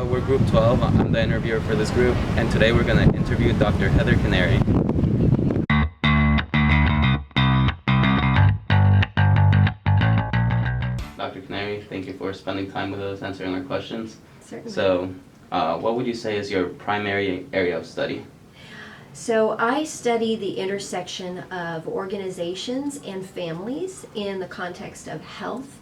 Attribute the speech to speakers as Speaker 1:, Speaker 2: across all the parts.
Speaker 1: we're Group 12. I'm the interviewer for this group, and today we're going to interview Dr. Heather Canary. Dr. Canary, thank you for spending time with us, answering our questions.
Speaker 2: Certainly.
Speaker 1: So, what would you say is your primary area of study?
Speaker 2: So I study the intersection of organizations and families in the context of health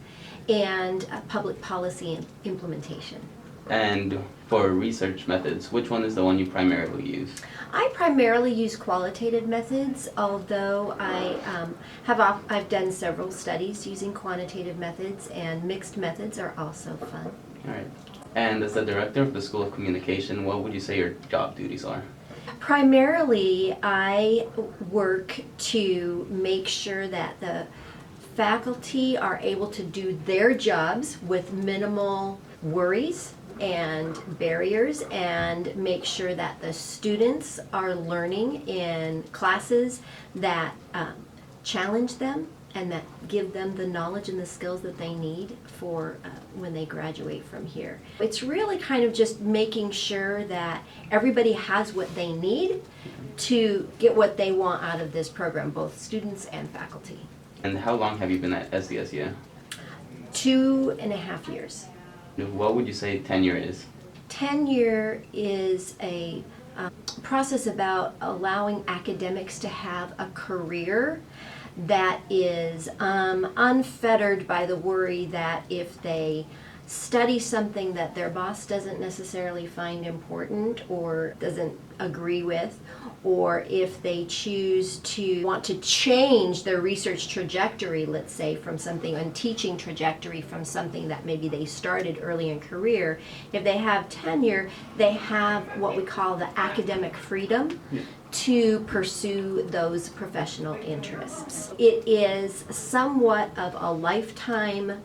Speaker 2: and public policy implementation.
Speaker 1: And for research methods, which one is the one you primarily use?
Speaker 2: I primarily use qualitative methods, although I've done several studies using quantitative methods, and mixed methods are also fun.
Speaker 1: All right. And as the director of the School of Communication, what would you say your job duties are?
Speaker 2: Primarily, I work to make sure that the faculty are able to do their jobs with minimal worries and barriers, and make sure that the students are learning in classes that challenge them and that give them the knowledge and the skills that they need for when they graduate from here. It's really kind of just making sure that everybody has what they need to get what they want out of this program, both students and faculty.
Speaker 1: And how long have you been at SDSU?
Speaker 2: 2.5 years.
Speaker 1: What would you say tenure is?
Speaker 2: Tenure is a process about allowing academics to have a career that is unfettered by the worry that if they study something that their boss doesn't necessarily find important or doesn't agree with, or if they choose to want to change their research trajectory, let's say from something, and teaching trajectory from something that maybe they started early in career, if they have tenure, they have what we call the academic freedom to pursue those professional interests. It is somewhat of a lifetime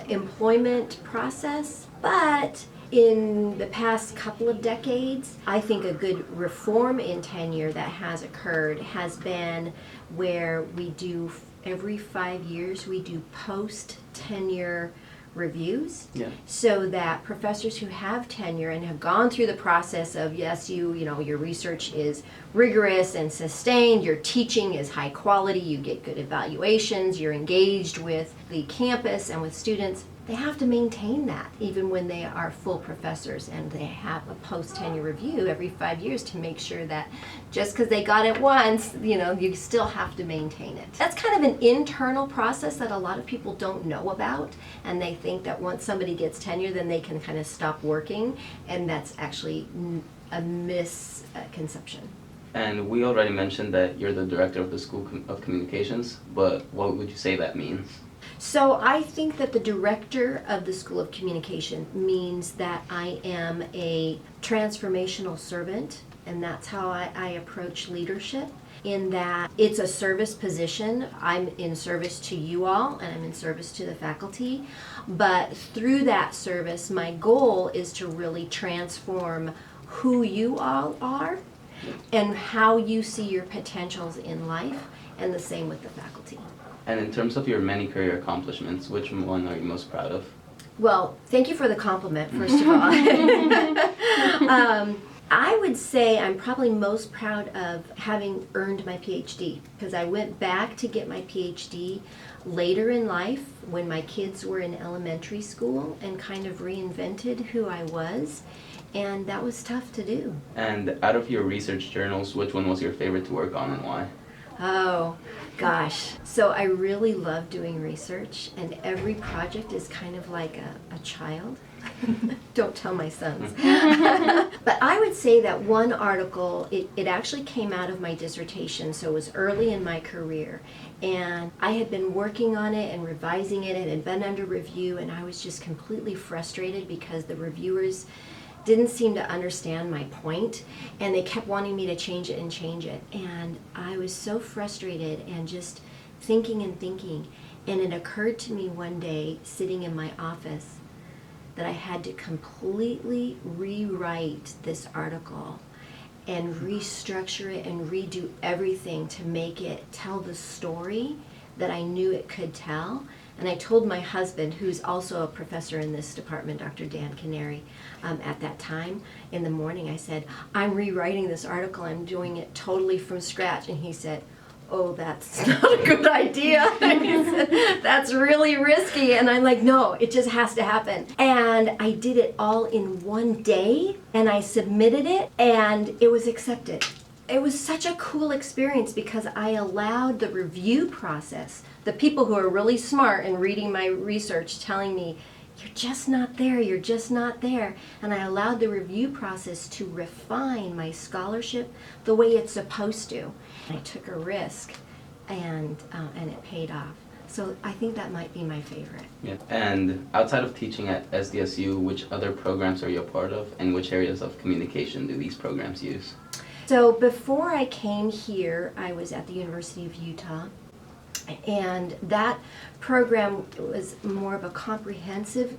Speaker 2: employment process, but in the past couple of decades, I think a good reform in tenure that has occurred has been where we do, every 5 years, we do post-tenure reviews, so that professors who have tenure and have gone through the process of, yes, you know, your research is rigorous and sustained, your teaching is high quality, you get good evaluations, you're engaged with the campus and with students, they have to maintain that even when they are full professors, and they have a post-tenure review every 5 years to make sure that just because they got it once, you know, you still have to maintain it. That's kind of an internal process that a lot of people don't know about, and they think that once somebody gets tenure then they can kind of stop working, and that's actually a misconception.
Speaker 1: And we already mentioned that you're the director of the School of Communications, but what would you say that means?
Speaker 2: So I think that the director of the School of Communication means that I am a transformational servant, and that's how I approach leadership, in that it's a service position. I'm in service to you all, and I'm in service to the faculty, but through that service, my goal is to really transform who you all are and how you see your potentials in life, and the same with the faculty.
Speaker 1: And in terms of your many career accomplishments, which one are you most proud of?
Speaker 2: Well, thank you for the compliment, first of all. I would say I'm probably most proud of having earned my PhD, because I went back to get my PhD later in life when my kids were in elementary school and kind of reinvented who I was, and that was tough to do.
Speaker 1: And out of your research journals, which one was your favorite to work on and why?
Speaker 2: Oh, gosh. So I really love doing research, and every project is kind of like a child. Don't tell my sons. But I would say that one article, it actually came out of my dissertation, so it was early in my career. And I had been working on it and revising it. It had been under review, and I was just completely frustrated because the reviewers didn't seem to understand my point, and they kept wanting me to change it and change it. And I was so frustrated and just thinking and thinking. And it occurred to me one day, sitting in my office, that I had to completely rewrite this article and restructure it and redo everything to make it tell the story that I knew it could tell, And I told my husband, who's also a professor in this department, Dr. Dan Canary, at that time in the morning, I said, I'm rewriting this article, I'm doing it totally from scratch. And he said, oh, that's not a good idea. He said, that's really risky. And I'm like, no, it just has to happen. And I did it all in one day, and I submitted it, and it was accepted. It was such a cool experience because I allowed the review process, the people who are really smart and reading my research telling me, you're just not there, you're just not there. And I allowed the review process to refine my scholarship the way it's supposed to. I took a risk, and it paid off. So I think that might be my favorite.
Speaker 1: Yeah. And outside of teaching at SDSU, which other programs are you a part of, and which areas of communication do these programs use?
Speaker 2: So before I came here, I was at the University of Utah, and that program was more of a comprehensive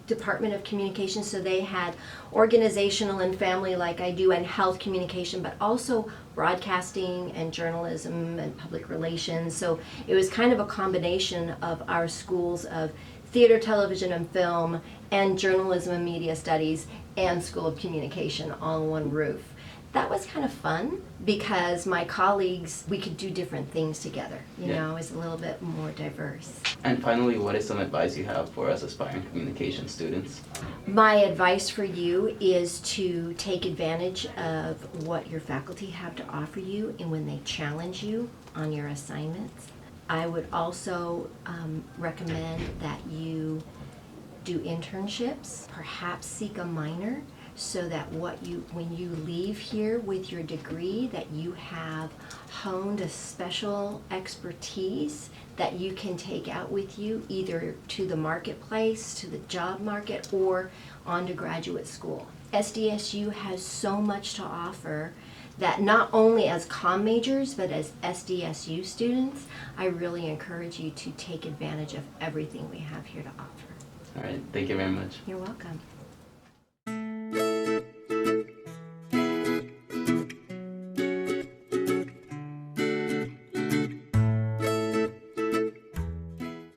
Speaker 2: department of communication. So they had organizational and family like I do, and health communication, but also broadcasting and journalism and public relations. So it was kind of a combination of our schools of theater, television, and film, and journalism and media studies, and School of Communication all in one roof. That was kind of fun because my colleagues, we could do different things together. You know, it was a little bit more diverse.
Speaker 1: And finally, what is some advice you have for us aspiring communication students?
Speaker 2: My advice for you is to take advantage of what your faculty have to offer you and when they challenge you on your assignments. I would also recommend that you do internships, perhaps seek a minor, so that when you leave here with your degree, that you have honed a special expertise that you can take out with you either to the marketplace, to the job market, or on to graduate school. SDSU has so much to offer that not only as comm majors, but as SDSU students, I really encourage you to take advantage of everything we have here to offer.
Speaker 1: All right, thank you very much.
Speaker 2: You're welcome.